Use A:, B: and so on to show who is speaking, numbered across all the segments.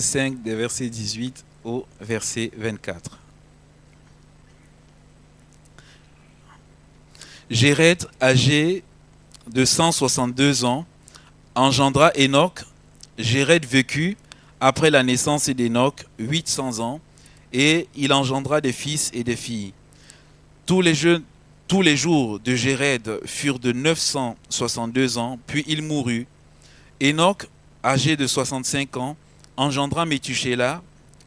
A: 5, des versets 18 au verset 24. Jéred, âgé de 162 ans, engendra Enoch. Jéred vécut, après la naissance d'Enoch, 800 ans, et il engendra des fils et des filles. Tous les jours de Jéred furent de 962 ans, puis il mourut. Enoch, âgé de 65 ans, engendra Méthusélah.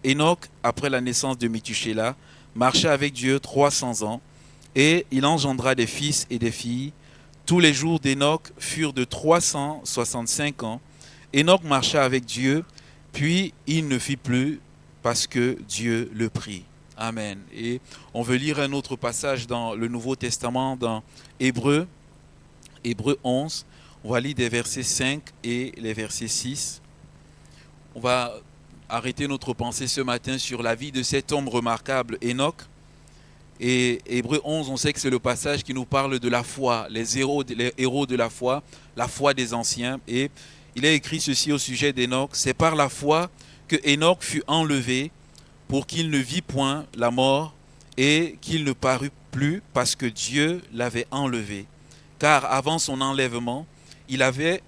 A: Enoch, après la naissance de Méthusélah, marcha avec Dieu 300 ans, et il engendra des fils et des filles. Tous les jours d'Enoch furent de 365 ans. Enoch marcha avec Dieu, puis il ne fit plus parce que Dieu le prit. Amen. Et on veut lire un autre passage dans le Nouveau Testament, dans Hébreux 11. On va lire des versets 5 et les versets 6. On va arrêter notre pensée ce matin sur la vie de cet homme remarquable, Enoch. Et Hébreux 11, on sait que c'est le passage qui nous parle de la foi, les héros de la foi des anciens. Et il a écrit ceci au sujet d'Enoch: c'est par la foi que Enoch fut enlevé pour qu'il ne vit point la mort et qu'il ne parut plus parce que Dieu l'avait enlevé. Car avant son enlèvement, il avait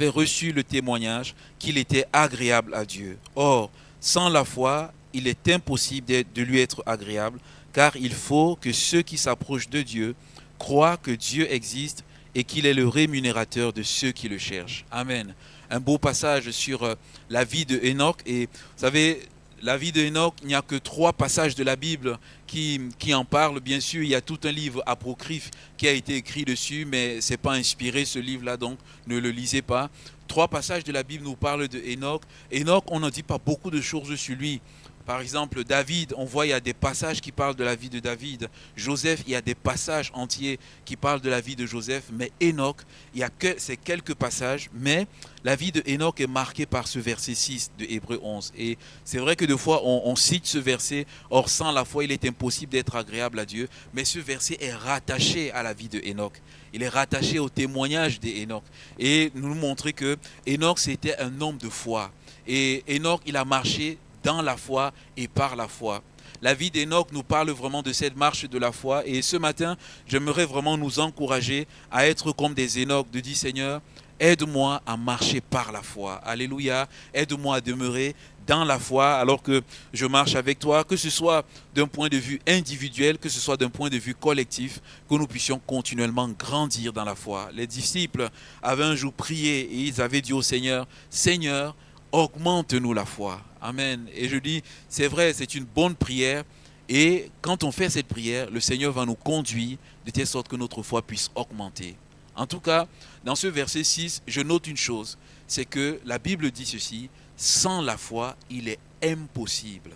A: reçu le témoignage qu'il était agréable à Dieu. Or, sans la foi, il est impossible de lui être agréable, car il faut que ceux qui s'approchent de Dieu croient que Dieu existe et qu'il est le rémunérateur de ceux qui le cherchent. Amen. Un beau passage sur la vie de Enoch. Et vous savez, la vie de Enoch, il n'y a que 3 passages de la Bible qui en parlent. Bien sûr, il y a tout un livre apocryphe qui a été écrit dessus, mais ce n'est pas inspiré ce livre-là, donc ne le lisez pas. 3 passages de la Bible nous parlent de Enoch. Enoch, on n'en dit pas beaucoup de choses sur lui. Par exemple, David, on voit il y a des passages qui parlent de la vie de David. Joseph, il y a des passages entiers qui parlent de la vie de Joseph. Mais Enoch, il y a que ces quelques passages. Mais la vie de Enoch est marquée par ce verset 6 de Hébreux 11. Et c'est vrai que des fois, on cite ce verset. Or, sans la foi, il est impossible d'être agréable à Dieu. Mais ce verset est rattaché à la vie de Enoch. Il est rattaché au témoignage d'Enoch. Et nous montrer que Enoch, c'était un homme de foi. Et Enoch, il a marché dans la foi et par la foi. La vie d'Enoch nous parle vraiment de cette marche de la foi. Et ce matin, j'aimerais vraiment nous encourager à être comme des Enoch, de dire: Seigneur, aide-moi à marcher par la foi. Alléluia. Aide-moi à demeurer dans la foi alors que je marche avec toi, que ce soit d'un point de vue individuel, que ce soit d'un point de vue collectif, que nous puissions continuellement grandir dans la foi. Les disciples avaient un jour prié et ils avaient dit au Seigneur: Seigneur, augmente-nous la foi. Amen. Et je dis, c'est vrai, c'est une bonne prière. Et quand on fait cette prière, le Seigneur va nous conduire de telle sorte que notre foi puisse augmenter. En tout cas, dans ce verset 6, je note une chose, c'est que la Bible dit ceci: sans la foi, il est impossible.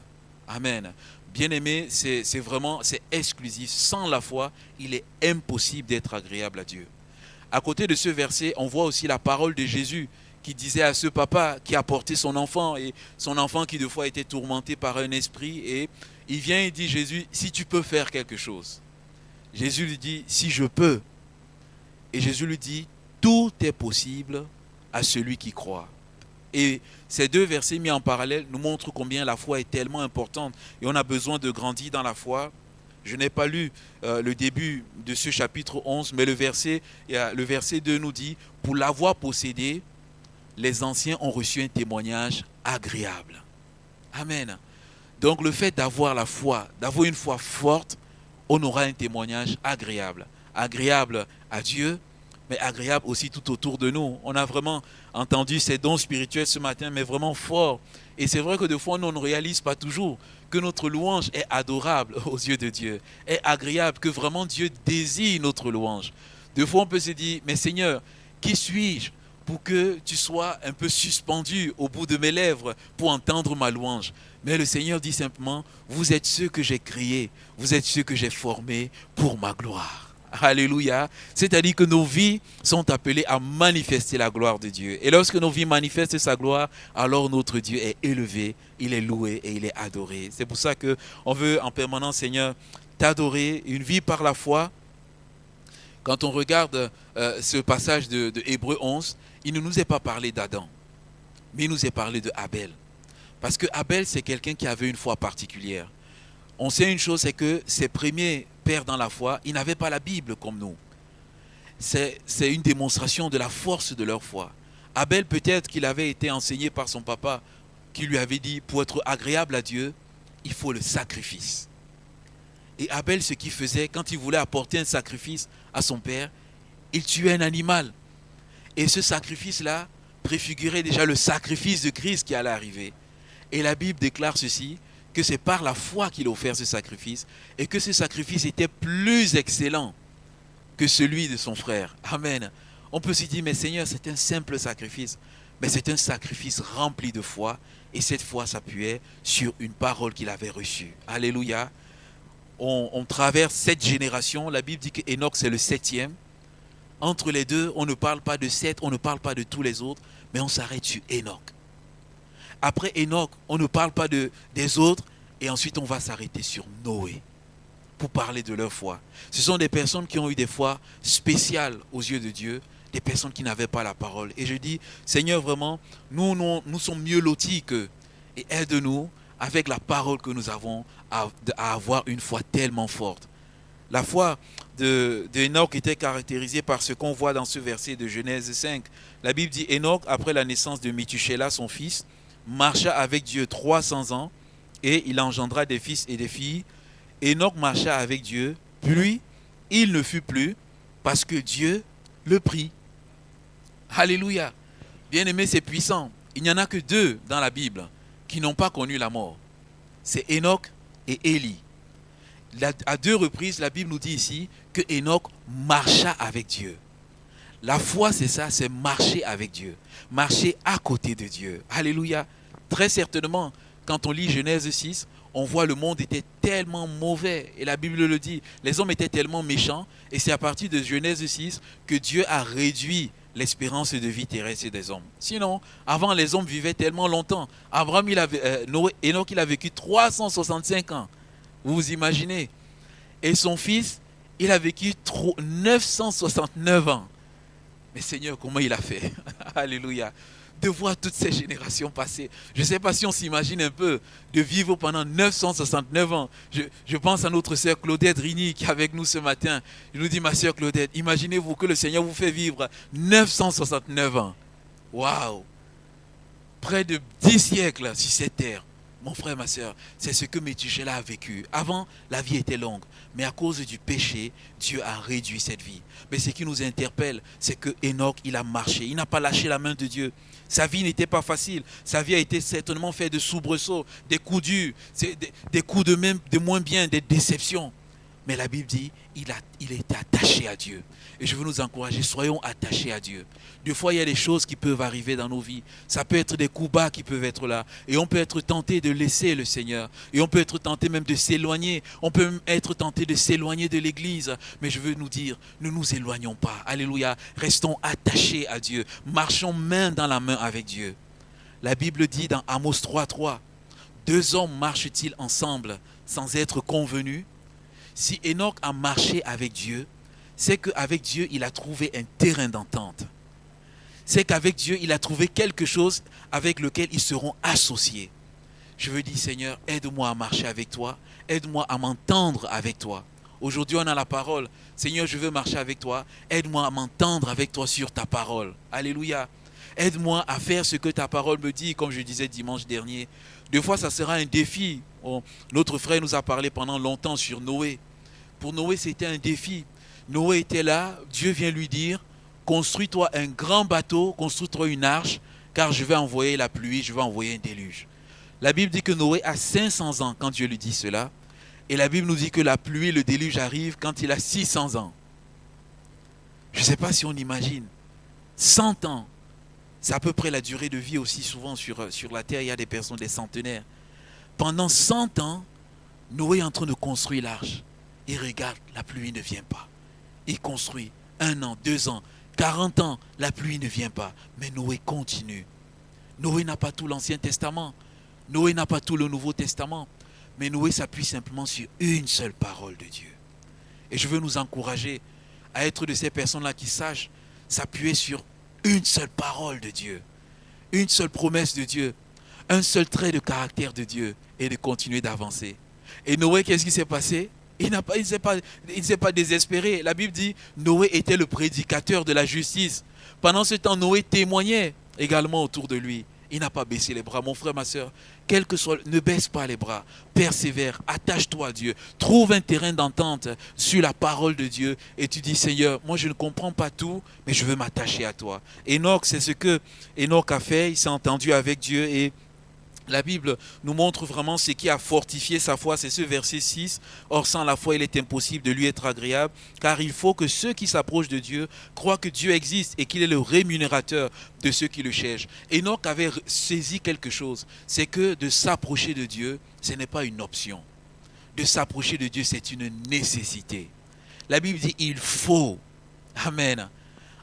A: Amen. Bien-aimé, c'est exclusif. Sans la foi, il est impossible d'être agréable à Dieu. À côté de ce verset, on voit aussi la parole de Jésus qui disait à ce papa qui a porté son enfant, et son enfant qui de fois était tourmenté par un esprit, et il vient et dit: Jésus, si tu peux faire quelque chose. Jésus lui dit: si je peux. Et Jésus lui dit: tout est possible à celui qui croit. Et ces 2 versets mis en parallèle nous montrent combien la foi est tellement importante et on a besoin de grandir dans la foi. Je n'ai pas lu le début de ce chapitre 11, mais le verset 2 nous dit: pour l'avoir possédé, les anciens ont reçu un témoignage agréable. Amen. Donc le fait d'avoir la foi, d'avoir une foi forte, on aura un témoignage agréable. Agréable à Dieu, mais agréable aussi tout autour de nous. On a vraiment entendu ces dons spirituels ce matin, mais vraiment forts. Et c'est vrai que des fois, nous ne réalise pas toujours que notre louange est adorable aux yeux de Dieu, est agréable, que vraiment Dieu désire notre louange. Des fois, on peut se dire: mais Seigneur, qui suis-je pour que tu sois un peu suspendu au bout de mes lèvres pour entendre ma louange? Mais le Seigneur dit simplement: vous êtes ceux que j'ai créés, vous êtes ceux que j'ai formés pour ma gloire. Alléluia. C'est-à-dire que nos vies sont appelées à manifester la gloire de Dieu. Et lorsque nos vies manifestent sa gloire, alors notre Dieu est élevé, il est loué et il est adoré. C'est pour ça qu'on veut en permanence, Seigneur, t'adorer, une vie par la foi. Quand on regarde ce passage de Hébreux 11, il ne nous est pas parlé d'Adam, mais il nous est parlé de Abel. Parce que Abel, c'est quelqu'un qui avait une foi particulière. On sait une chose, c'est que ses premiers pères dans la foi, ils n'avaient pas la Bible comme nous. C'est une démonstration de la force de leur foi. Abel, peut-être qu'il avait été enseigné par son papa, qui lui avait dit, pour être agréable à Dieu, il faut le sacrifice. Et Abel, ce qu'il faisait, quand il voulait apporter un sacrifice à son père, il tuait un animal. Et ce sacrifice-là préfigurait déjà le sacrifice de Christ qui allait arriver. Et la Bible déclare ceci, que c'est par la foi qu'il a offert ce sacrifice, et que ce sacrifice était plus excellent que celui de son frère. Amen. On peut se dire, mais Seigneur, c'est un simple sacrifice. Mais c'est un sacrifice rempli de foi, et cette foi s'appuyait sur une parole qu'il avait reçue. Alléluia. On traverse 7 générations. La Bible dit qu'Enoch, c'est le 7e. Entre les deux, on ne parle pas de 7, on ne parle pas de tous les autres, mais on s'arrête sur Enoch. Après Enoch, on ne parle pas des autres, et ensuite on va s'arrêter sur Noé, pour parler de leur foi. Ce sont des personnes qui ont eu des foi spéciales aux yeux de Dieu, des personnes qui n'avaient pas la parole. Et je dis, Seigneur, vraiment, nous sommes mieux lotis qu'eux, et aide-nous avec la parole que nous avons à avoir une foi tellement forte. La foi de Enoch était caractérisée par ce qu'on voit dans ce verset de Genèse 5. La Bible dit, Enoch, après la naissance de Mithushélah, son fils, marcha avec Dieu 300 ans et il engendra des fils et des filles. Enoch marcha avec Dieu, puis il ne fut plus parce que Dieu le prit. Alléluia. Bien-aimé, c'est puissant. Il n'y en a que 2 dans la Bible qui n'ont pas connu la mort. C'est Enoch et Élie. À 2 reprises, la Bible nous dit ici que Enoch marcha avec Dieu. La foi, c'est ça, c'est marcher avec Dieu. Marcher à côté de Dieu. Alléluia. Très certainement, quand on lit Genèse 6, on voit le monde était tellement mauvais. Et la Bible le dit, les hommes étaient tellement méchants. Et c'est à partir de Genèse 6 que Dieu a réduit l'espérance de vie terrestre des hommes. Sinon, avant, les hommes vivaient tellement longtemps. Enoch, il a vécu 365 ans. Vous vous imaginez? Et son fils, il a vécu 969 ans. Mais Seigneur, comment il a fait? Alléluia. De voir toutes ces générations passer. Je ne sais pas si on s'imagine un peu de vivre pendant 969 ans. Je pense à notre sœur Claudette Rini qui est avec nous ce matin. Je nous dis, ma sœur Claudette, imaginez-vous que le Seigneur vous fait vivre 969 ans. Waouh! Près de 10 siècles sur cette terre. Mon frère, ma soeur, c'est ce que Methushélah a vécu. Avant, la vie était longue. Mais à cause du péché, Dieu a réduit cette vie. Mais ce qui nous interpelle, c'est que Enoch, il a marché. Il n'a pas lâché la main de Dieu. Sa vie n'était pas facile. Sa vie a été certainement faite de soubresauts, des coups durs, des coups de moins bien, des déceptions. Mais la Bible dit, il était attaché à Dieu. Et je veux nous encourager, soyons attachés à Dieu. Des fois, il y a des choses qui peuvent arriver dans nos vies. Ça peut être des coups bas qui peuvent être là. Et on peut être tenté de laisser le Seigneur. Et on peut être tenté même de s'éloigner. On peut même être tenté de s'éloigner de l'Église. Mais je veux nous dire, ne nous éloignons pas. Alléluia. Restons attachés à Dieu. Marchons main dans la main avec Dieu. La Bible dit dans Amos 3:3, 2 hommes marchent-ils ensemble sans être convenus? Si Enoch a marché avec Dieu, c'est qu'avec Dieu, il a trouvé un terrain d'entente. C'est qu'avec Dieu, il a trouvé quelque chose avec lequel ils seront associés. Je veux dire, Seigneur, aide-moi à marcher avec toi. Aide-moi à m'entendre avec toi. Aujourd'hui, on a la parole. Seigneur, je veux marcher avec toi. Aide-moi à m'entendre avec toi sur ta parole. Alléluia. Aide-moi à faire ce que ta parole me dit, comme je disais dimanche dernier. Des fois, ça sera un défi. Notre frère nous a parlé pendant longtemps sur Noé. Pour Noé, c'était un défi. Noé était là, Dieu vient lui dire, construis-toi un grand bateau, construis-toi une arche, car je vais envoyer la pluie, je vais envoyer un déluge. La Bible dit que Noé a 500 ans quand Dieu lui dit cela. Et la Bible nous dit que la pluie, le déluge arrive quand il a 600 ans. Je ne sais pas si on imagine. 100 ans. C'est à peu près la durée de vie aussi souvent sur la terre. Il y a des personnes, des centenaires. Pendant 100 ans, Noé est en train de construire l'arche. Il regarde, la pluie ne vient pas. Il construit 1 an, 2 ans, 40 ans, la pluie ne vient pas. Mais Noé continue. Noé n'a pas tout l'Ancien Testament. Noé n'a pas tout le Nouveau Testament. Mais Noé s'appuie simplement sur une seule parole de Dieu. Et je veux nous encourager à être de ces personnes-là qui sachent s'appuyer sur une seule parole de Dieu. Une seule promesse de Dieu. un seul trait de caractère de Dieu et de continuer d'avancer. Et Noé, qu'est-ce qui s'est passé? Il ne s'est pas désespéré. La Bible dit, Noé était le prédicateur de la justice. Pendant ce temps, Noé témoignait également autour de lui. Il n'a pas baissé les bras. Mon frère, ma soeur, quel que soit, ne baisse pas les bras. Persévère, attache-toi à Dieu. Trouve un terrain d'entente sur la parole de Dieu. Et tu dis, Seigneur, moi je ne comprends pas tout, mais je veux m'attacher à toi. Enoch, c'est ce que Enoch a fait. Il s'est entendu avec Dieu et la Bible nous montre vraiment ce qui a fortifié sa foi, c'est ce verset 6. Or, sans la foi, il est impossible de lui être agréable, car il faut que ceux qui s'approchent de Dieu croient que Dieu existe et qu'il est le rémunérateur de ceux qui le cherchent. Enoch avait saisi quelque chose, c'est que de s'approcher de Dieu, ce n'est pas une option. De s'approcher de Dieu, c'est une nécessité. La Bible dit, il faut, amen,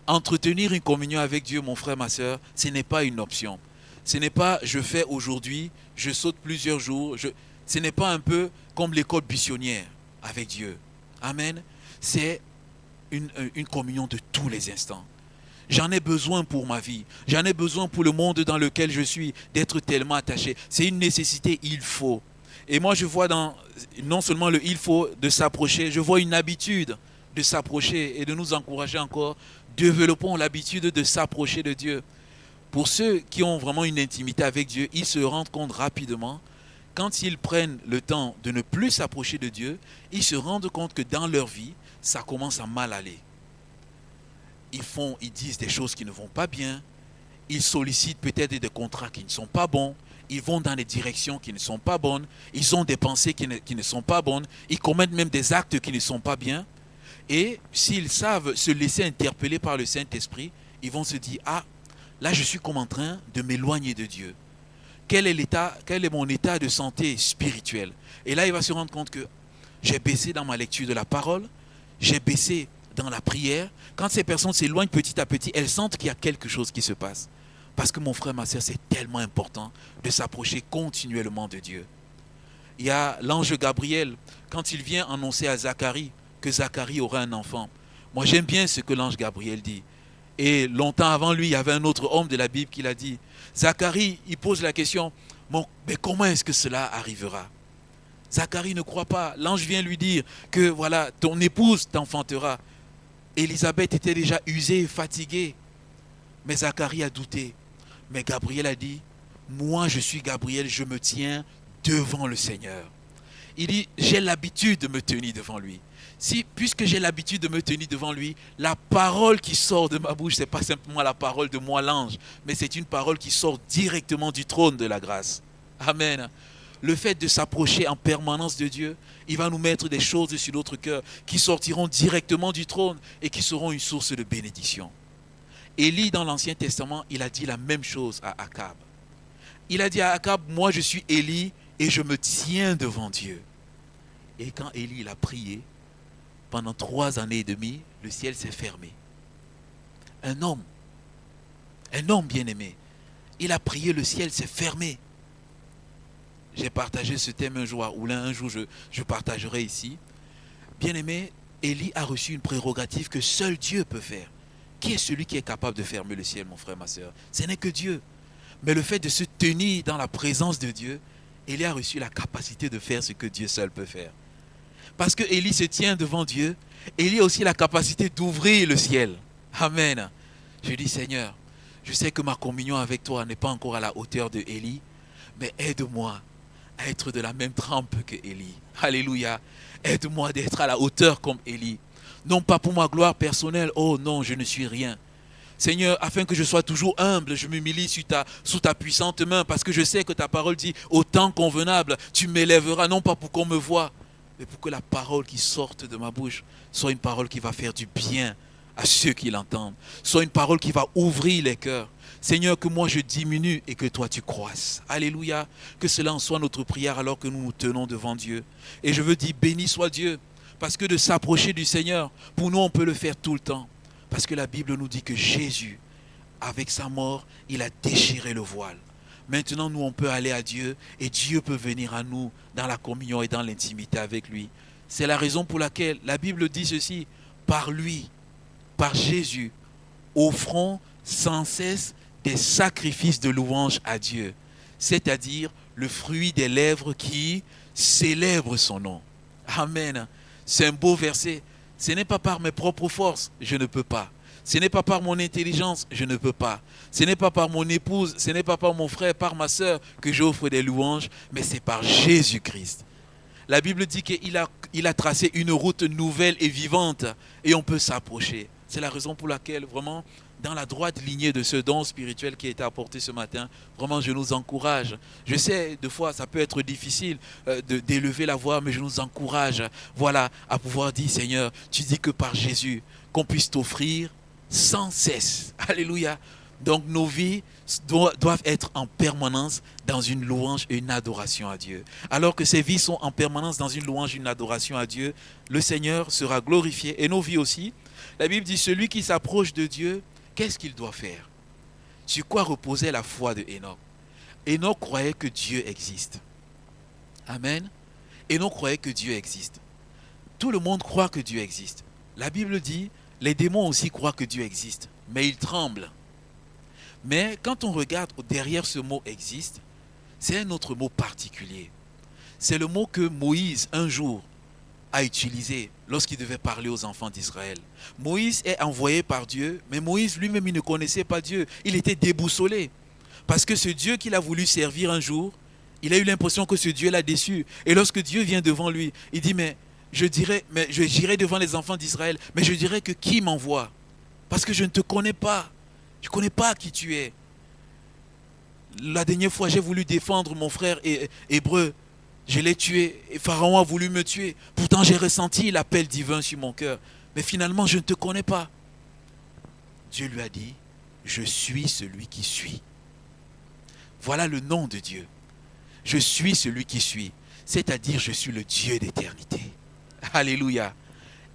A: entretenir une communion avec Dieu, mon frère, ma soeur, ce n'est pas une option. Ce n'est pas je fais aujourd'hui, je saute plusieurs jours. Ce n'est pas un peu comme l'école buissonnière avec Dieu. Amen. C'est une communion de tous les instants. J'en ai besoin pour ma vie. J'en ai besoin pour le monde dans lequel je suis, d'être tellement attaché. C'est une nécessité, il faut. Et moi je vois dans non seulement le il faut de s'approcher, je vois une habitude de s'approcher et de nous encourager encore. Développons l'habitude de s'approcher de Dieu. Pour ceux qui ont vraiment une intimité avec Dieu, ils se rendent compte rapidement, quand ils prennent le temps de ne plus s'approcher de Dieu, ils se rendent compte que dans leur vie, ça commence à mal aller. Ils disent des choses qui ne vont pas bien, ils sollicitent peut-être des contrats qui ne sont pas bons, ils vont dans des directions qui ne sont pas bonnes, ils ont des pensées qui ne sont pas bonnes, ils commettent même des actes qui ne sont pas bien. Et s'ils savent se laisser interpeller par le Saint-Esprit, ils vont se dire, ah, là, je suis comme en train de m'éloigner de Dieu. Quel est mon état de santé spirituelle? Et là, il va se rendre compte que j'ai baissé dans ma lecture de la parole, j'ai baissé dans la prière. Quand ces personnes s'éloignent petit à petit, elles sentent qu'il y a quelque chose qui se passe. Parce que mon frère, ma soeur, c'est tellement important de s'approcher continuellement de Dieu. Il y a l'ange Gabriel, quand il vient annoncer à Zacharie que Zacharie aura un enfant. Moi, j'aime bien ce que l'ange Gabriel dit. Et longtemps avant lui, il y avait un autre homme de la Bible qui l'a dit. Zacharie, il pose la question, bon, mais comment est-ce que cela arrivera? Zacharie ne croit pas. L'ange vient lui dire que voilà, ton épouse t'enfantera. Élisabeth était déjà usée et fatiguée. Mais Zacharie a douté. Mais Gabriel a dit, moi je suis Gabriel, je me tiens devant le Seigneur. Il dit, j'ai l'habitude de me tenir devant lui. Puisque j'ai l'habitude de me tenir devant lui, la parole qui sort de ma bouche, ce n'est pas simplement la parole de moi l'ange, mais c'est une parole qui sort directement du trône de la grâce. Amen. Le fait de s'approcher en permanence de Dieu, il va nous mettre des choses sur notre cœur qui sortiront directement du trône et qui seront une source de bénédiction. Élie, dans l'Ancien Testament, il a dit la même chose à Akab. Il a dit à Akab, moi je suis Élie et je me tiens devant Dieu. Et quand Élie il a prié, pendant 3 années et demie, le ciel s'est fermé. Un homme bien-aimé, il a prié, le ciel s'est fermé. J'ai partagé ce thème un jour à Oulin, un jour je partagerai ici. Bien-aimé, Élie a reçu une prérogative que seul Dieu peut faire. Qui est celui qui est capable de fermer le ciel, mon frère, ma soeur? Ce n'est que Dieu. Mais le fait de se tenir dans la présence de Dieu, Élie a reçu la capacité de faire ce que Dieu seul peut faire. Parce que Élie se tient devant Dieu, Élie a aussi la capacité d'ouvrir le ciel. Amen. Je dis, Seigneur, je sais que ma communion avec toi n'est pas encore à la hauteur de Élie, mais aide-moi à être de la même trempe que Élie. Alléluia. Aide-moi d'être à la hauteur comme Élie. Non pas pour ma gloire personnelle, oh non, je ne suis rien. Seigneur, afin que je sois toujours humble, je m'humilie sous ta puissante main, parce que je sais que ta parole dit, au temps convenable, tu m'élèveras, non pas pour qu'on me voie, mais pour que la parole qui sorte de ma bouche soit une parole qui va faire du bien à ceux qui l'entendent, soit une parole qui va ouvrir les cœurs. Seigneur, que moi je diminue et que toi tu croisses. Alléluia. Que cela en soit notre prière alors que nous nous tenons devant Dieu. Et je veux dire, béni soit Dieu, parce que de s'approcher du Seigneur, pour nous on peut le faire tout le temps. Parce que la Bible nous dit que Jésus, avec sa mort, il a déchiré le voile. Maintenant, nous, on peut aller à Dieu et Dieu peut venir à nous dans la communion et dans l'intimité avec lui. C'est la raison pour laquelle la Bible dit ceci, par lui, par Jésus, offrons sans cesse des sacrifices de louange à Dieu. c'est-à-dire le fruit des lèvres qui célèbrent son nom. Amen. C'est un beau verset. Ce n'est pas par mes propres forces, je ne peux pas. Ce n'est pas par mon intelligence, je ne peux pas. Ce n'est pas par mon épouse, ce n'est pas par mon frère, par ma sœur que j'offre des louanges, mais c'est par Jésus-Christ. La Bible dit qu'il a tracé une route nouvelle et vivante et on peut s'approcher. C'est la raison pour laquelle, vraiment, dans la droite lignée de ce don spirituel qui a été apporté ce matin, vraiment, je nous encourage. Je sais, des fois, ça peut être difficile d'élever la voix, mais je nous encourage, voilà, à pouvoir dire, Seigneur, tu dis que par Jésus, qu'on puisse t'offrir sans cesse. Alléluia. Donc nos vies doivent être en permanence dans une louange et une adoration à Dieu. Alors que ces vies sont en permanence dans une louange et une adoration à Dieu, le Seigneur sera glorifié et nos vies aussi. La Bible dit, celui qui s'approche de Dieu, qu'est-ce qu'il doit faire? Sur quoi reposait la foi de Enoch? Enoch croyait que Dieu existe. Amen. Enoch croyait que Dieu existe. Tout le monde croit que Dieu existe. La Bible dit, les démons aussi croient que Dieu existe, mais ils tremblent. Mais quand on regarde derrière ce mot existe, c'est un autre mot particulier. C'est le mot que Moïse, un jour, a utilisé lorsqu'il devait parler aux enfants d'Israël. Moïse est envoyé par Dieu, mais Moïse lui-même, il ne connaissait pas Dieu. Il était déboussolé. Parce que ce Dieu qu'il a voulu servir un jour, il a eu l'impression que ce Dieu l'a déçu. Et lorsque Dieu vient devant lui, il dit, mais j'irai devant les enfants d'Israël, mais je dirai que qui m'envoie? Parce que je ne te connais pas. Je ne connais pas qui tu es. La dernière fois, j'ai voulu défendre mon frère hébreu. Je l'ai tué et Pharaon a voulu me tuer. Pourtant, j'ai ressenti l'appel divin sur mon cœur. Mais finalement, je ne te connais pas. Dieu lui a dit, je suis celui qui suis. Voilà le nom de Dieu. Je suis celui qui suis. C'est-à-dire, je suis le Dieu d'éternité. Alléluia.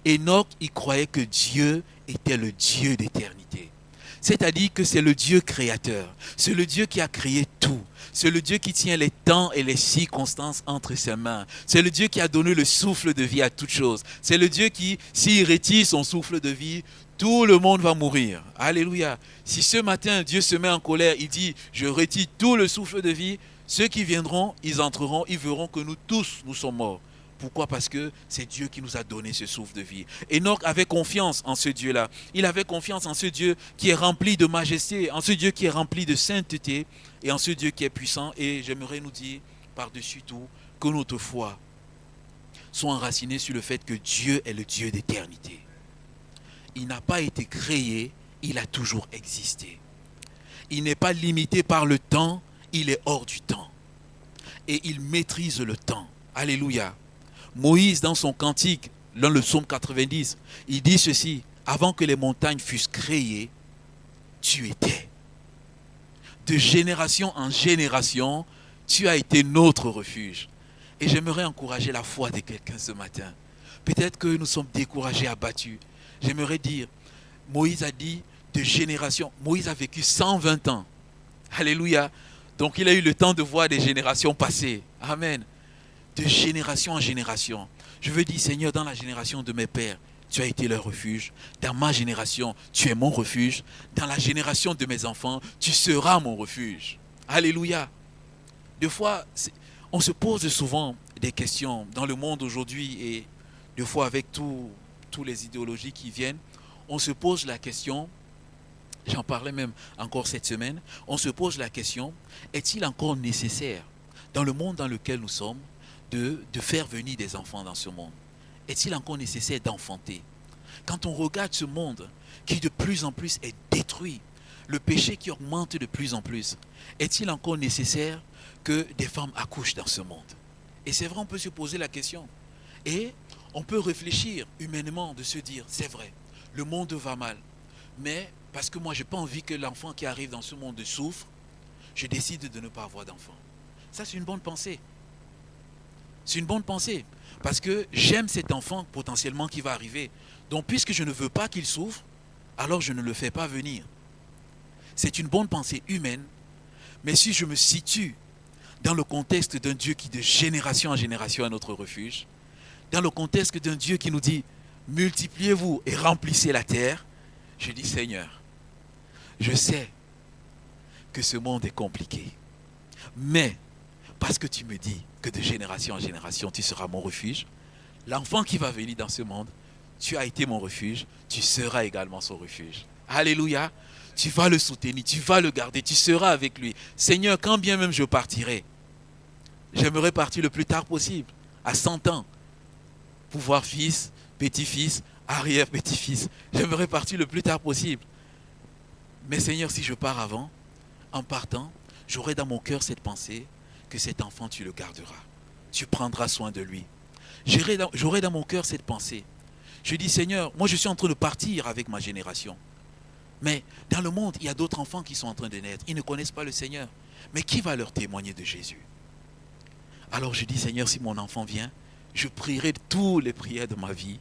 A: Enoch, il croyait que Dieu était le Dieu d'éternité. C'est-à-dire que c'est le Dieu créateur. C'est le Dieu qui a créé tout. C'est le Dieu qui tient les temps et les circonstances entre ses mains. C'est le Dieu qui a donné le souffle de vie à toute chose. C'est le Dieu qui, s'il retire son souffle de vie, tout le monde va mourir. Alléluia. Si ce matin, Dieu se met en colère, il dit, je retire tout le souffle de vie, ceux qui viendront, ils entreront, ils verront que nous tous, nous sommes morts. Pourquoi? Parce que c'est Dieu qui nous a donné ce souffle de vie. Enoch avait confiance en ce Dieu-là. Il avait confiance en ce Dieu qui est rempli de majesté, en ce Dieu qui est rempli de sainteté et en ce Dieu qui est puissant. Et j'aimerais nous dire par-dessus tout que notre foi soit enracinée sur le fait que Dieu est le Dieu d'éternité. Il n'a pas été créé, il a toujours existé. Il n'est pas limité par le temps, il est hors du temps. Et il maîtrise le temps. Alléluia. Moïse, dans son cantique, dans le psaume 90, il dit ceci, avant que les montagnes fussent créées, tu étais. De génération en génération, tu as été notre refuge. Et j'aimerais encourager la foi de quelqu'un ce matin. Peut-être que nous sommes découragés, abattus. J'aimerais dire, Moïse a dit de génération. Moïse a vécu 120 ans. Alléluia. Donc il a eu le temps de voir des générations passer. Amen. De génération en génération. Je veux dire, Seigneur, dans la génération de mes pères, tu as été leur refuge. Dans ma génération, tu es mon refuge. Dans la génération de mes enfants, tu seras mon refuge. Alléluia. Des fois, on se pose souvent des questions dans le monde aujourd'hui et des fois avec tous les idéologies qui viennent, on se pose la question, j'en parlais même encore cette semaine, on se pose la question, est-il encore nécessaire dans le monde dans lequel nous sommes de faire venir des enfants dans ce monde? Est-il encore nécessaire d'enfanter? Quand on regarde ce monde qui de plus en plus est détruit, le péché qui augmente de plus en plus, est-il encore nécessaire que des femmes accouchent dans ce monde? Et c'est vrai, on peut se poser la question. Et on peut réfléchir humainement de se dire, c'est vrai, le monde va mal. Mais parce que moi, je n'ai pas envie que l'enfant qui arrive dans ce monde souffre, je décide de ne pas avoir d'enfant. Ça, c'est une bonne pensée. C'est une bonne pensée. Parce que j'aime cet enfant potentiellement qui va arriver. Donc, puisque je ne veux pas qu'il souffre, alors je ne le fais pas venir. C'est une bonne pensée humaine. Mais si je me situe dans le contexte d'un Dieu qui de génération en génération est notre refuge, dans le contexte d'un Dieu qui nous dit « multipliez-vous et remplissez la terre », je dis « Seigneur, je sais que ce monde est compliqué. Mais, parce que tu me dis que de génération en génération, tu seras mon refuge, l'enfant qui va venir dans ce monde, tu as été mon refuge, tu seras également son refuge. Alléluia. Tu vas le soutenir, tu vas le garder, tu seras avec lui. Seigneur, quand bien même je partirai, j'aimerais partir le plus tard possible, à 100 ans, pour voir fils, petit-fils, arrière-petit-fils. J'aimerais partir le plus tard possible. Mais Seigneur, si je pars avant, en partant, j'aurai dans mon cœur cette pensée que cet enfant, tu le garderas. Tu prendras soin de lui. J'aurai dans mon cœur cette pensée. Je dis, Seigneur, moi je suis en train de partir avec ma génération. Mais dans le monde, il y a d'autres enfants qui sont en train de naître. Ils ne connaissent pas le Seigneur. Mais qui va leur témoigner de Jésus? Alors je dis, Seigneur, si mon enfant vient, je prierai toutes les prières de ma vie,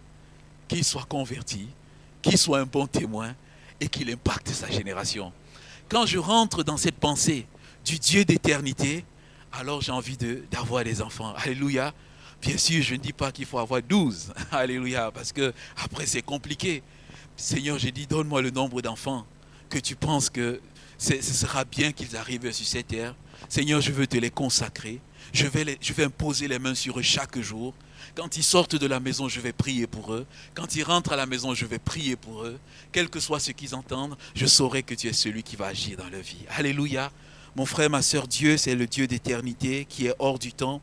A: qu'il soit converti, qu'il soit un bon témoin et qu'il impacte sa génération. Quand je rentre dans cette pensée du Dieu d'éternité, alors j'ai envie d'avoir des enfants. Alléluia. Bien sûr, je ne dis pas qu'il faut avoir 12. Alléluia. Parce que après c'est compliqué. Seigneur, j'ai dit, donne-moi le nombre d'enfants que tu penses que ce sera bien qu'ils arrivent sur cette terre. Seigneur, je veux te les consacrer. Je vais imposer les mains sur eux chaque jour. Quand ils sortent de la maison, je vais prier pour eux. Quand ils rentrent à la maison, je vais prier pour eux. Quel que soit ce qu'ils entendent, je saurai que tu es celui qui va agir dans leur vie. Alléluia. Mon frère, ma soeur, Dieu, c'est le Dieu d'éternité qui est hors du temps.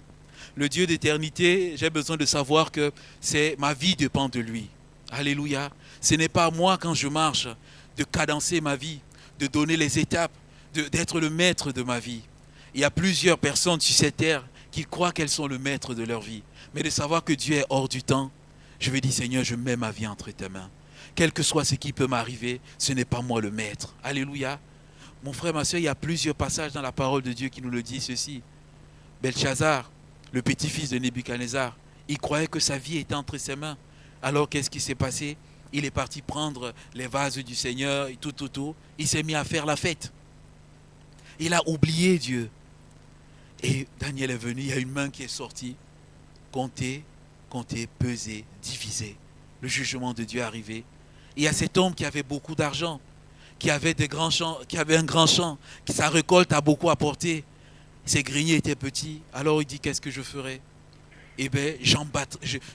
A: Le Dieu d'éternité, j'ai besoin de savoir que ma vie dépend de lui. Alléluia. Ce n'est pas à moi quand je marche de cadencer ma vie, de donner les étapes, d'être le maître de ma vie. Il y a plusieurs personnes sur cette terre qui croient qu'elles sont le maître de leur vie. Mais de savoir que Dieu est hors du temps, je vais dire, Seigneur, je mets ma vie entre tes mains. Quel que soit ce qui peut m'arriver, ce n'est pas moi le maître. Alléluia. Mon frère, ma soeur, il y a plusieurs passages dans la parole de Dieu qui nous le disent ceci. Belchazzar, le petit-fils de Nebuchadnezzar, il croyait que sa vie était entre ses mains. Alors qu'est-ce qui s'est passé? Il est parti prendre les vases du Seigneur, et tout. Il s'est mis à faire la fête. Il a oublié Dieu. Et Daniel est venu, il y a une main qui est sortie. Compter, peser, diviser. Le jugement de Dieu est arrivé. Il y a cet homme qui avait beaucoup d'argent, qui avait un grand champ, qui sa récolte a beaucoup apporté. Ses greniers étaient petits. Alors il dit, qu'est-ce que je ferai? Eh bien,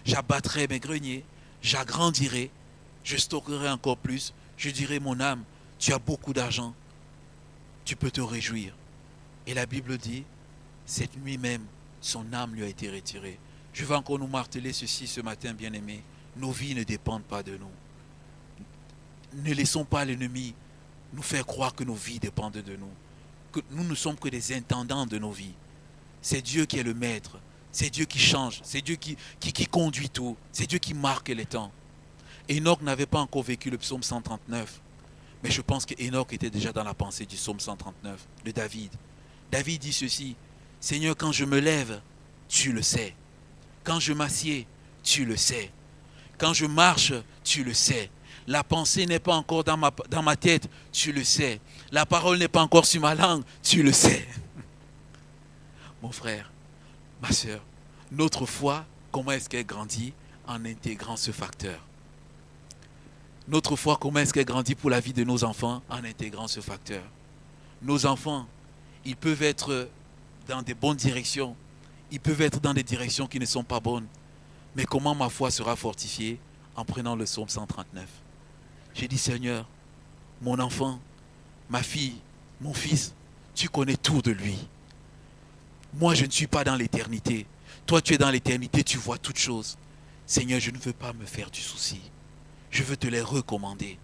A: j'abattrai mes greniers, j'agrandirai, je stockerai encore plus. Je dirai, mon âme, tu as beaucoup d'argent, tu peux te réjouir. Et la Bible dit, cette nuit même, son âme lui a été retirée. Je vais encore nous marteler ceci ce matin, bien-aimés. Nos vies ne dépendent pas de nous. Ne laissons pas l'ennemi nous faire croire que nos vies dépendent de nous. Que nous ne sommes que des intendants de nos vies. C'est Dieu qui est le maître. C'est Dieu qui change. C'est Dieu qui conduit tout. C'est Dieu qui marque les temps. Enoch n'avait pas encore vécu le psaume 139. Mais je pense qu'Enoch était déjà dans la pensée du psaume 139 de David. David dit ceci. Seigneur, quand je me lève, tu le sais. Quand je m'assieds, tu le sais. Quand je marche, tu le sais. La pensée n'est pas encore dans ma tête, tu le sais. La parole n'est pas encore sur ma langue, tu le sais. Mon frère, ma soeur, notre foi, comment est-ce qu'elle grandit? En intégrant ce facteur. Notre foi, comment est-ce qu'elle grandit pour la vie de nos enfants? En intégrant ce facteur. Nos enfants, ils peuvent être dans des bonnes directions. Ils peuvent être dans des directions qui ne sont pas bonnes. Mais comment ma foi sera fortifiée? En prenant le psaume 139. J'ai dit, Seigneur, mon enfant, ma fille, mon fils, tu connais tout de lui. Moi, je ne suis pas dans l'éternité. Toi, tu es dans l'éternité, tu vois toutes choses. Seigneur, je ne veux pas me faire du souci. Je veux te les recommander.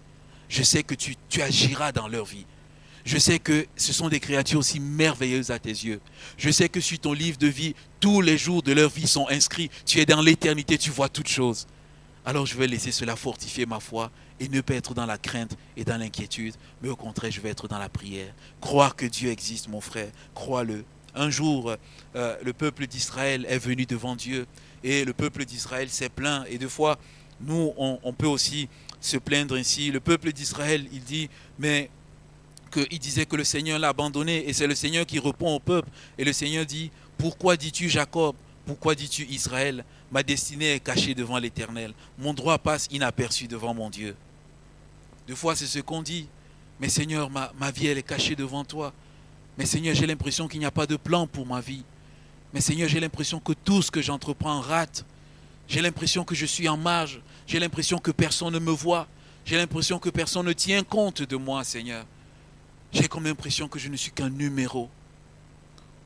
A: Je sais que tu agiras dans leur vie. Je sais que ce sont des créatures aussi merveilleuses à tes yeux. Je sais que sur ton livre de vie, tous les jours de leur vie sont inscrits. Tu es dans l'éternité, tu vois toutes choses. Alors je vais laisser cela fortifier ma foi et ne pas être dans la crainte et dans l'inquiétude, mais au contraire, je vais être dans la prière. Croire que Dieu existe, mon frère, crois-le. Un jour, le peuple d'Israël est venu devant Dieu et le peuple d'Israël s'est plaint. Et des fois, nous, on peut aussi se plaindre ainsi. Le peuple d'Israël, il dit, mais il disait que le Seigneur l'a abandonné et c'est le Seigneur qui répond au peuple. Et le Seigneur dit, pourquoi dis-tu Jacob? Pourquoi dis-tu Israël? Ma destinée est cachée devant l'Éternel. Mon droit passe inaperçu devant mon Dieu. Des fois, c'est ce qu'on dit. Mais Seigneur, ma vie, elle est cachée devant toi. Mais Seigneur, j'ai l'impression qu'il n'y a pas de plan pour ma vie. Mais Seigneur, j'ai l'impression que tout ce que j'entreprends rate. J'ai l'impression que je suis en marge. J'ai l'impression que personne ne me voit. J'ai l'impression que personne ne tient compte de moi, Seigneur. J'ai comme l'impression que je ne suis qu'un numéro.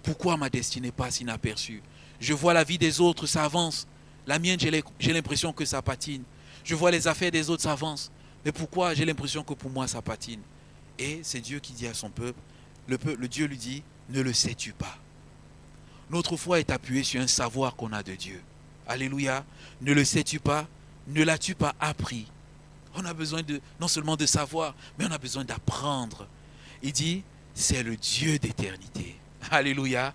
A: Pourquoi ma destinée passe inaperçue? Je vois la vie des autres, ça avance. La mienne, j'ai l'impression que ça patine. Je vois les affaires des autres, ça avance. Mais pourquoi j'ai l'impression que pour moi, ça patine? Et c'est Dieu qui dit à son peuple, le Dieu lui dit, ne le sais-tu pas? Notre foi est appuyée sur un savoir qu'on a de Dieu. Alléluia. Ne le sais-tu pas? Ne l'as-tu pas appris? On a besoin non seulement de savoir, mais on a besoin d'apprendre. Il dit, c'est le Dieu d'éternité. Alléluia.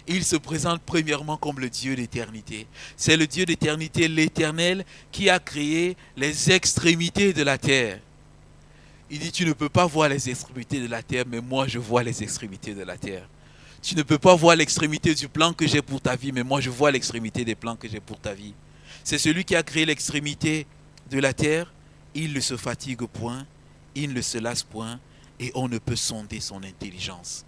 A: Il se présente premièrement comme le Dieu d'éternité. C'est le Dieu d'éternité, l'Éternel, qui a créé les extrémités de la terre. Il dit, tu ne peux pas voir les extrémités de la terre, mais moi je vois les extrémités de la terre. Tu ne peux pas voir l'extrémité du plan que j'ai pour ta vie, mais moi je vois l'extrémité des plans que j'ai pour ta vie. C'est celui qui a créé l'extrémité de la terre. Il ne se fatigue point, il ne se lasse point, et on ne peut sonder son intelligence.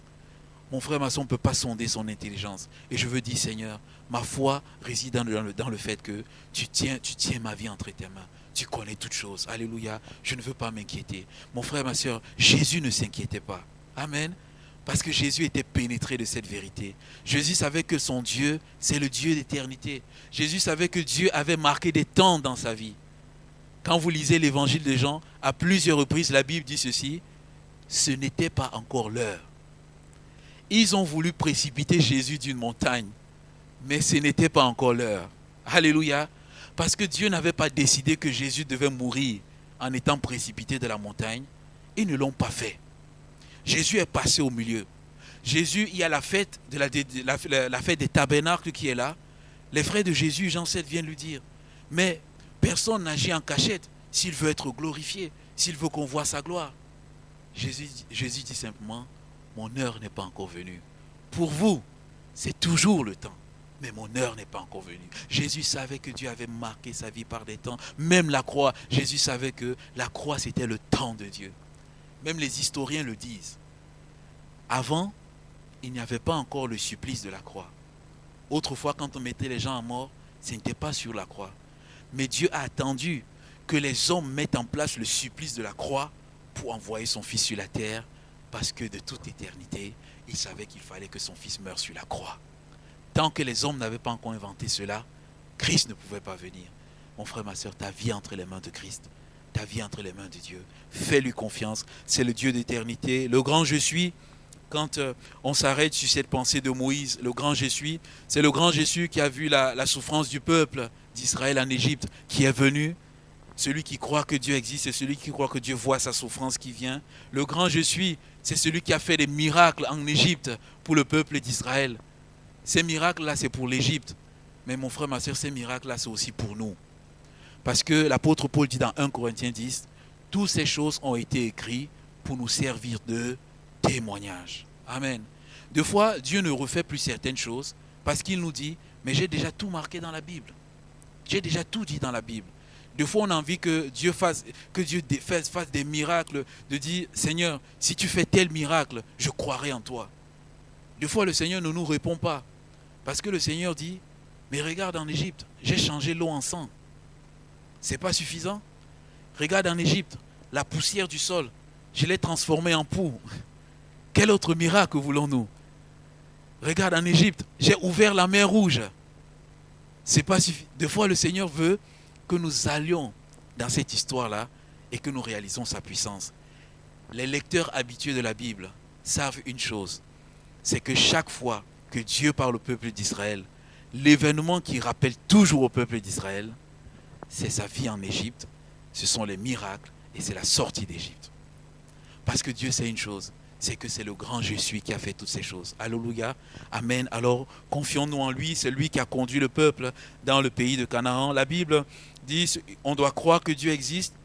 A: Mon frère, ma soeur, on ne peut pas sonder son intelligence. Et je veux dire, Seigneur, ma foi réside dans le fait que tu tiens ma vie entre tes mains. Tu connais toutes choses. Alléluia. Je ne veux pas m'inquiéter. Mon frère, ma soeur, Jésus ne s'inquiétait pas. Amen. Parce que Jésus était pénétré de cette vérité. Jésus savait que son Dieu, c'est le Dieu d'éternité. Jésus savait que Dieu avait marqué des temps dans sa vie. Quand vous lisez l'évangile de Jean, à plusieurs reprises, la Bible dit ceci, ce n'était pas encore l'heure. Ils ont voulu précipiter Jésus d'une montagne, mais ce n'était pas encore l'heure. Alléluia. Parce que Dieu n'avait pas décidé que Jésus devait mourir en étant précipité de la montagne. Ils ne l'ont pas fait. Jésus est passé au milieu. Jésus, il y a la fête, la fête des tabernacles qui est là. Les frères de Jésus, Jean 7 vient lui dire, mais personne n'agit en cachette s'il veut être glorifié, s'il veut qu'on voit sa gloire. Jésus dit simplement, mon heure n'est pas encore venue. Pour vous, c'est toujours le temps, mais mon heure n'est pas encore venue. Jésus savait que Dieu avait marqué sa vie par des temps. Même la croix, Jésus savait que la croix, c'était le temps de Dieu. Même les historiens le disent. Avant, il n'y avait pas encore le supplice de la croix. Autrefois, quand on mettait les gens à mort, ce n'était pas sur la croix. Mais Dieu a attendu que les hommes mettent en place le supplice de la croix pour envoyer son Fils sur la terre, parce que de toute éternité, il savait qu'il fallait que son Fils meure sur la croix. Tant que les hommes n'avaient pas encore inventé cela, Christ ne pouvait pas venir. Mon frère, ma soeur, ta vie est entre les mains de Christ. Ta vie est entre les mains de Dieu. Fais-lui confiance. C'est le Dieu d'éternité. Le grand je suis, quand on s'arrête sur cette pensée de Moïse, le grand je suis, c'est le grand Jésus qui a vu la souffrance du peuple d'Israël en Égypte, qui est venu. Celui qui croit que Dieu existe, c'est celui qui croit que Dieu voit sa souffrance qui vient. Le grand je suis, c'est celui qui a fait des miracles en Égypte pour le peuple d'Israël. Ces miracles-là, c'est pour l'Égypte. Mais mon frère, ma soeur, ces miracles-là, c'est aussi pour nous. Parce que l'apôtre Paul dit dans 1 Corinthiens 10, toutes ces choses ont été écrites pour nous servir de témoignage. Amen. Des fois, Dieu ne refait plus certaines choses parce qu'il nous dit, mais j'ai déjà tout marqué dans la Bible. J'ai déjà tout dit dans la Bible. Des fois, on a envie que Dieu fasse des miracles, de dire, Seigneur, si tu fais tel miracle, je croirai en toi. Des fois, le Seigneur ne nous répond pas. Parce que le Seigneur dit, mais regarde en Égypte, j'ai changé l'eau en sang. C'est pas suffisant? Regarde en Égypte, la poussière du sol, je l'ai transformée en poux. Quel autre miracle voulons-nous? Regarde en Égypte, j'ai ouvert la mer rouge. C'est pas suffisant. Des fois, le Seigneur veut que nous allions dans cette histoire-là et que nous réalisons sa puissance. Les lecteurs habitués de la Bible savent une chose, c'est que chaque fois que Dieu parle au peuple d'Israël, l'événement qui rappelle toujours au peuple d'Israël, c'est sa vie en Égypte, ce sont les miracles et c'est la sortie d'Égypte. Parce que Dieu sait une chose, c'est que c'est le grand je suis qui a fait toutes ces choses. Alléluia, amen. Alors confions-nous en lui, c'est lui qui a conduit le peuple dans le pays de Canaan. La Bible dit, on doit croire que Dieu existe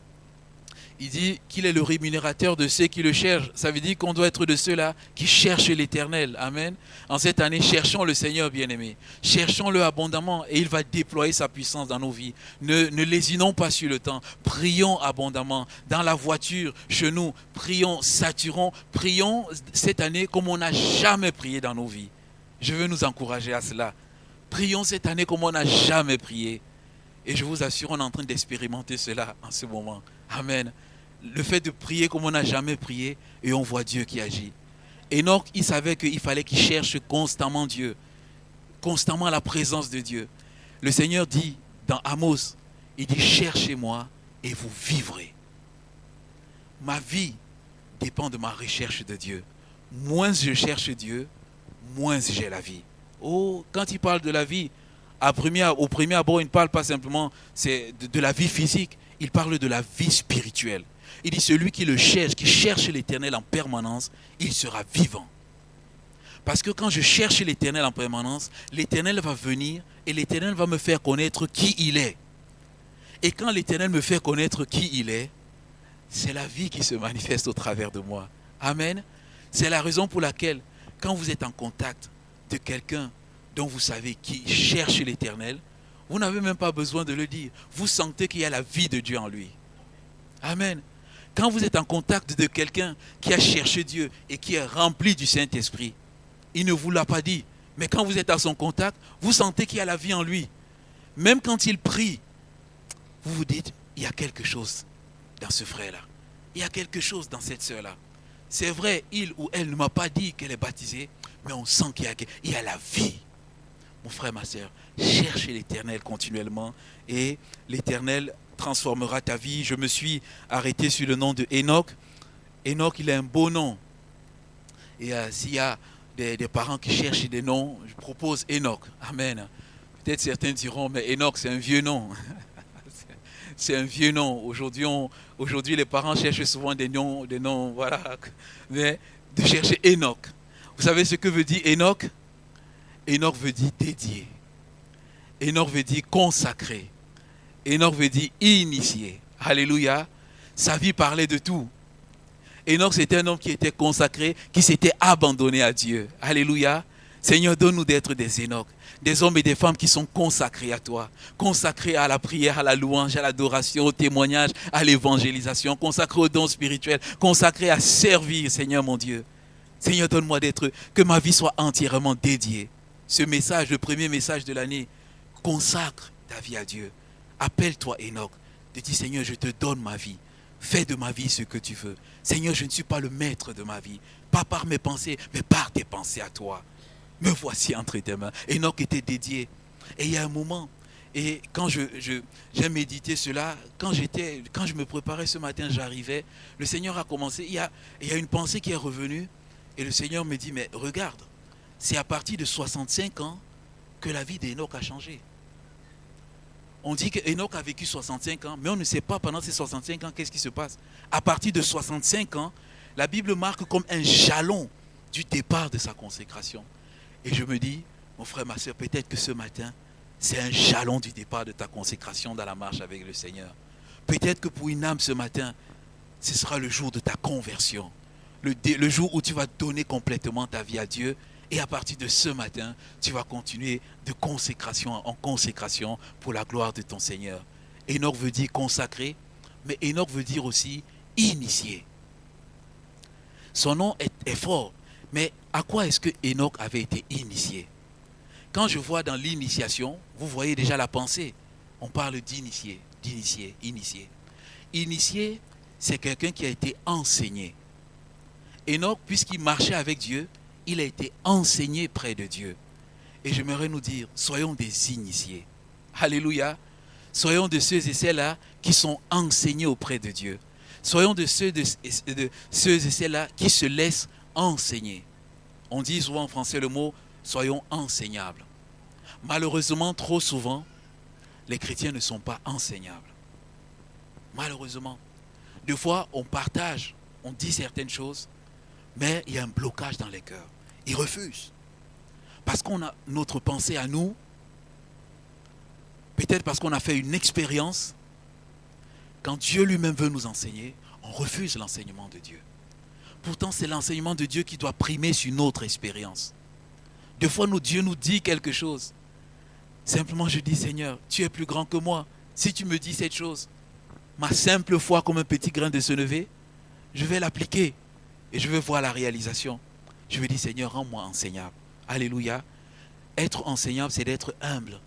A: Il dit qu'il est le rémunérateur de ceux qui le cherchent. Ça veut dire qu'on doit être de ceux-là qui cherchent l'Éternel. Amen. En cette année, cherchons le Seigneur bien-aimé. Cherchons-le abondamment et il va déployer sa puissance dans nos vies. Ne lésinons pas sur le temps. Prions abondamment. Dans la voiture, chez nous, prions, saturons. Prions cette année comme on n'a jamais prié dans nos vies. Je veux nous encourager à cela. Prions cette année comme on n'a jamais prié. Et je vous assure, on est en train d'expérimenter cela en ce moment. Amen. Le fait de prier comme on n'a jamais prié et on voit Dieu qui agit. Enoch, il savait qu'il fallait qu'il cherche constamment Dieu, constamment la présence de Dieu. Le Seigneur dit dans Amos, il dit cherchez-moi et vous vivrez. Ma vie dépend de ma recherche de Dieu. Moins je cherche Dieu, moins j'ai la vie. Oh, quand il parle de la vie, au premier abord, il ne parle pas simplement de la vie physique, il parle de la vie spirituelle. Il dit celui qui le cherche, qui cherche l'Éternel en permanence, il sera vivant. Parce que quand je cherche l'Éternel en permanence, l'Éternel va venir et l'Éternel va me faire connaître qui il est. Et quand l'Éternel me fait connaître qui il est, c'est la vie qui se manifeste au travers de moi. Amen. C'est la raison pour laquelle, quand vous êtes en contact de quelqu'un dont vous savez qui cherche l'Éternel, vous n'avez même pas besoin de le dire. Vous sentez qu'il y a la vie de Dieu en lui. Amen. Quand vous êtes en contact de quelqu'un qui a cherché Dieu et qui est rempli du Saint-Esprit, il ne vous l'a pas dit. Mais quand vous êtes à son contact, vous sentez qu'il y a la vie en lui. Même quand il prie, vous vous dites, il y a quelque chose dans ce frère-là. Il y a quelque chose dans cette sœur-là. C'est vrai, il ou elle ne m'a pas dit qu'elle est baptisée, mais on sent qu'il y a la vie. Mon frère, ma sœur, cherchez l'Éternel continuellement et l'Éternel transformera ta vie. Je me suis arrêté sur le nom de Enoch. Enoch, il a un beau nom. Et s'il y a des parents qui cherchent des noms, je propose Enoch. Amen. Peut-être certains diront, mais Enoch, c'est un vieux nom. C'est un vieux nom. Aujourd'hui, les parents cherchent souvent des noms, voilà. Mais de chercher Enoch. Vous savez ce que veut dire Enoch? Enoch veut dire dédié. Enoch veut dire consacré. Enoch veut dire initié. Alléluia. Sa vie parlait de tout. Enoch, c'était un homme qui était consacré, qui s'était abandonné à Dieu. Alléluia. Seigneur, donne-nous d'être des Enoch, des hommes et des femmes qui sont consacrés à toi, consacrés à la prière, à la louange, à l'adoration, au témoignage, à l'évangélisation, consacrés aux dons spirituels, consacrés à servir, Seigneur mon Dieu. Seigneur, donne-moi que ma vie soit entièrement dédiée. Ce message, le premier message de l'année, consacre ta vie à Dieu. Appelle-toi Enoch, te dis Seigneur, je te donne ma vie. Fais de ma vie ce que tu veux. Seigneur, je ne suis pas le maître de ma vie. Pas par mes pensées, mais par tes pensées à toi. Me voici entre tes mains. Enoch était dédié. Et il y a un moment, et quand j'ai médité cela, quand je me préparais ce matin, j'arrivais, le Seigneur a commencé, il y a une pensée qui est revenue, et le Seigneur me dit, mais regarde, c'est à partir de 65 ans que la vie d'Enoch a changé. On dit qu'Enoch a vécu 65 ans, mais on ne sait pas pendant ces 65 ans qu'est-ce qui se passe. À partir de 65 ans, la Bible marque comme un jalon du départ de sa consécration. Et je me dis, mon frère, ma soeur, peut-être que ce matin, c'est un jalon du départ de ta consécration dans la marche avec le Seigneur. Peut-être que pour une âme ce matin, ce sera le jour de ta conversion. Le jour où tu vas donner complètement ta vie à Dieu. Et à partir de ce matin, tu vas continuer de consécration en consécration pour la gloire de ton Seigneur. Enoch veut dire consacré, mais Enoch veut dire aussi initié. Son nom est fort, mais à quoi est-ce que Enoch avait été initié? Quand je vois dans l'initiation, vous voyez déjà la pensée. On parle d'initié. Initié, c'est quelqu'un qui a été enseigné. Enoch, puisqu'il marchait avec Dieu, il a été enseigné près de Dieu. Et j'aimerais nous dire, soyons des initiés. Alléluia. Soyons de ceux et celles-là qui sont enseignés auprès de Dieu. Soyons de ceux et celles-là qui se laissent enseigner. On dit souvent en français le mot, soyons enseignables. Malheureusement, trop souvent, les chrétiens ne sont pas enseignables. Malheureusement. Des fois, on partage, on dit certaines choses, mais il y a un blocage dans les cœurs. Ils refusent. Parce qu'on a notre pensée à nous, peut-être parce qu'on a fait une expérience, quand Dieu lui-même veut nous enseigner, On refuse l'enseignement de Dieu. Pourtant, c'est l'enseignement de Dieu qui doit primer sur notre expérience. Des fois, Dieu nous dit quelque chose. Simplement, je dis, Seigneur, tu es plus grand que moi. Si tu me dis cette chose, ma simple foi comme un petit grain de sénévé, je vais l'appliquer et je vais voir la réalisation. Je vais dire, Seigneur, rends-moi enseignable. Alléluia. Être enseignable, c'est d'être humble.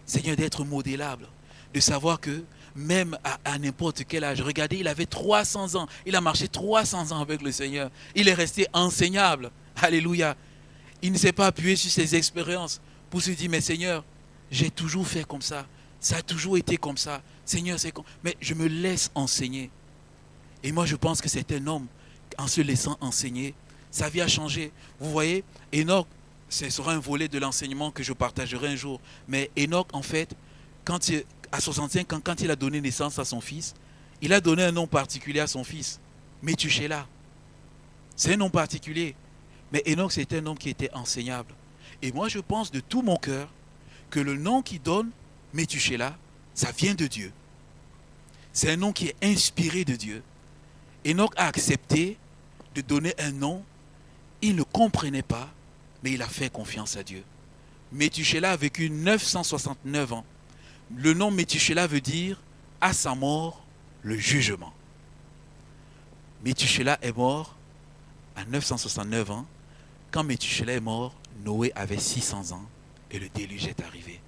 A: Seigneur, d'être modélable. De savoir que même à n'importe quel âge, regardez, il avait 300 ans. Il a marché 300 ans avec le Seigneur. Il est resté enseignable. Alléluia. Il ne s'est pas appuyé sur ses expériences pour se dire, mais Seigneur, j'ai toujours fait comme ça. Ça a toujours été comme ça. Seigneur, c'est comme... Mais je me laisse enseigner. Et moi, je pense que c'est un homme, en se laissant enseigner, sa vie a changé. Vous voyez, Enoch, ce sera un volet de l'enseignement que je partagerai un jour. Mais Enoch, en fait, à 65 ans, quand il a donné naissance à son fils, il a donné un nom particulier à son fils, Métuchéla. C'est un nom particulier. Mais Enoch, c'était un homme qui était enseignable. Et moi, je pense de tout mon cœur que le nom qu'il donne, Métuchéla, ça vient de Dieu. C'est un nom qui est inspiré de Dieu. Enoch a accepté de donner un nom. Il ne comprenait pas, mais il a fait confiance à Dieu. Métuchéla a vécu 969 ans. Le nom Métuchéla veut dire, à sa mort, le jugement. Métuchéla est mort à 969 ans. Quand Métuchéla est mort, Noé avait 600 ans et le déluge est arrivé.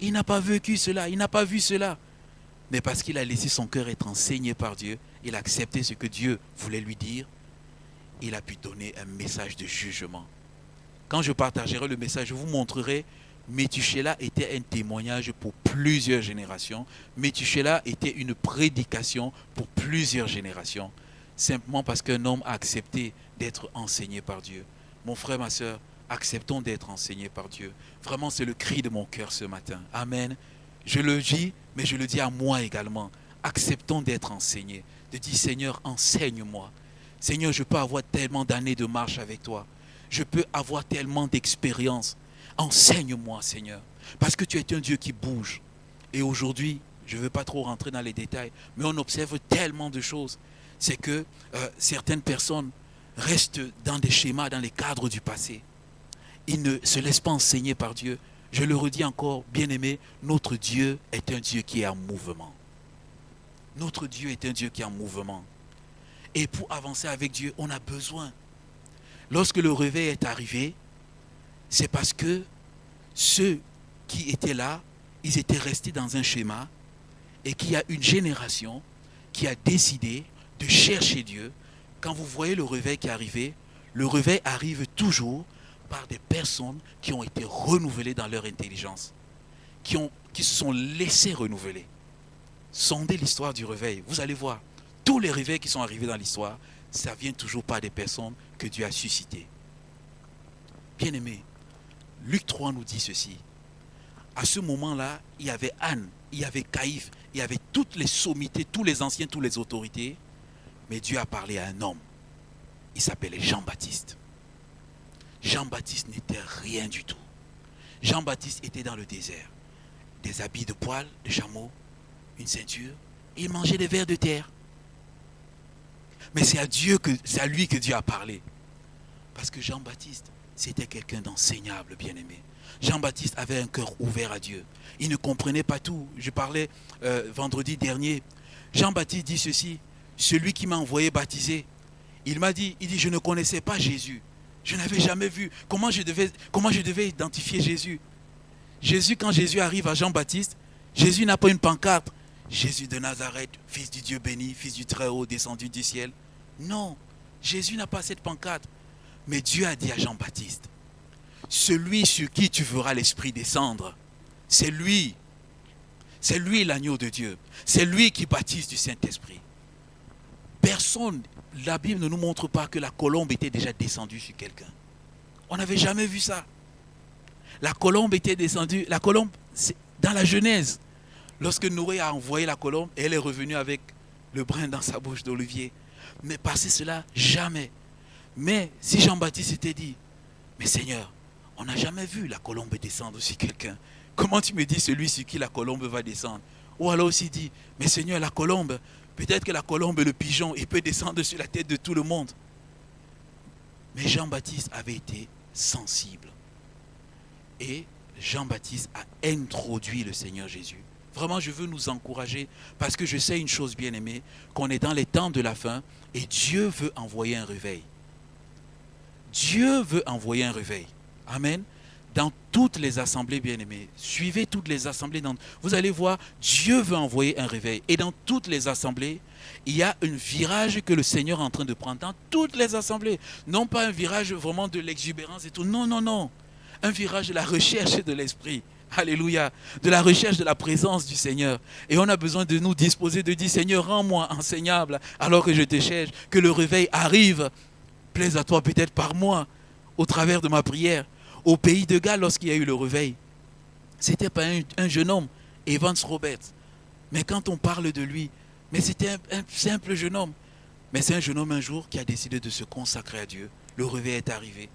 A: Il n'a pas vécu cela, il n'a pas vu cela. Mais parce qu'il a laissé son cœur être enseigné par Dieu, il a accepté ce que Dieu voulait lui dire, il a pu donner un message de jugement. Quand je partagerai le message, je vous montrerai, Métuchéla était un témoignage pour plusieurs générations. Métuchéla était une prédication pour plusieurs générations. Simplement parce qu'un homme a accepté d'être enseigné par Dieu. Mon frère, ma soeur, acceptons d'être enseignés par Dieu. Vraiment, c'est le cri de mon cœur ce matin. Amen. Je le dis, mais je le dis à moi également. Acceptons d'être enseignés. De dire, Seigneur, enseigne-moi. Seigneur, je peux avoir tellement d'années de marche avec toi. Je peux avoir tellement d'expérience. Enseigne-moi, Seigneur. Parce que tu es un Dieu qui bouge. Et aujourd'hui, je ne veux pas trop rentrer dans les détails, mais on observe tellement de choses. C'est que certaines personnes restent dans des schémas, dans les cadres du passé. Ils ne se laissent pas enseigner par Dieu. Je le redis encore, bien-aimé, notre Dieu est un Dieu qui est en mouvement. Notre Dieu est un Dieu qui est en mouvement. Et pour avancer avec Dieu, on a besoin. Lorsque le réveil est arrivé, c'est parce que ceux qui étaient là, ils étaient restés dans un schéma et qu'il y a une génération qui a décidé de chercher Dieu. Quand vous voyez le réveil qui est arrivé, le réveil arrive toujours par des personnes qui ont été renouvelées dans leur intelligence, qui se sont laissées renouveler. Sondez l'histoire du réveil, vous allez voir, tous les réveils qui sont arrivés dans l'histoire, ça vient toujours par des personnes que Dieu a suscitées. Bien-aimés, Luc 3 nous dit ceci. À ce moment-là, il y avait Anne, il y avait Caïphe, il y avait toutes les sommités, tous les anciens, toutes les autorités. Mais Dieu a parlé à un homme. Il s'appelait Jean-Baptiste. Jean-Baptiste n'était rien du tout. Jean-Baptiste était dans le désert. Des habits de poil, de chameau, une ceinture. Et il mangeait des vers de terre. Mais c'est à lui que Dieu a parlé. Parce que Jean-Baptiste, c'était quelqu'un d'enseignable, bien-aimé. Jean-Baptiste avait un cœur ouvert à Dieu. Il ne comprenait pas tout. Je parlais vendredi dernier. Jean-Baptiste dit ceci. Celui qui m'a envoyé baptiser, il dit, je ne connaissais pas Jésus. Je n'avais jamais vu. Comment je devais identifier Jésus? Quand Jésus arrive à Jean-Baptiste, Jésus n'a pas une pancarte. Jésus de Nazareth, fils du Dieu béni, fils du Très-Haut, descendu du ciel. Non, Jésus n'a pas cette pancarte. Mais Dieu a dit à Jean-Baptiste, celui sur qui tu verras l'Esprit descendre, c'est lui. C'est lui l'agneau de Dieu. C'est lui qui baptise du Saint-Esprit. Personne, la Bible ne nous montre pas que la colombe était déjà descendue sur quelqu'un. On n'avait jamais vu ça. La colombe était descendue, la colombe, c'est dans la Genèse. Lorsque Noé a envoyé la colombe, elle est revenue avec le brin dans sa bouche d'olivier. Mais passé cela, jamais. Mais si Jean-Baptiste s'était dit, mais Seigneur, on n'a jamais vu la colombe descendre sur quelqu'un. Comment tu me dis celui sur qui la colombe va descendre? Ou alors aussi dit, mais Seigneur, la colombe, Peut-être que la colombe et le pigeon, il peut descendre sur la tête de tout le monde. Mais Jean-Baptiste avait été sensible. Et Jean-Baptiste a introduit le Seigneur Jésus. Vraiment, je veux nous encourager parce que je sais une chose, bien aimée, qu'on est dans les temps de la fin et Dieu veut envoyer un réveil. Dieu veut envoyer un réveil. Amen. Dans toutes les assemblées, bien aimées, suivez toutes les assemblées. Vous allez voir, Dieu veut envoyer un réveil. Et dans toutes les assemblées, il y a un virage que le Seigneur est en train de prendre. Dans toutes les assemblées. Non pas un virage vraiment de l'exubérance et tout. Non, non, non. Un virage de la recherche de l'Esprit. Alléluia. De la recherche de la présence du Seigneur. Et on a besoin de nous disposer, de dire, Seigneur, rends-moi enseignable alors que je te cherche. Que le réveil arrive. Plaise à toi peut-être par moi, au travers de ma prière. Au pays de Galles, lorsqu'il y a eu le réveil, c'était pas un jeune homme, Evans Roberts. Mais quand on parle de lui, mais c'était un simple jeune homme. Mais c'est un jeune homme un jour qui a décidé de se consacrer à Dieu. Le réveil est arrivé.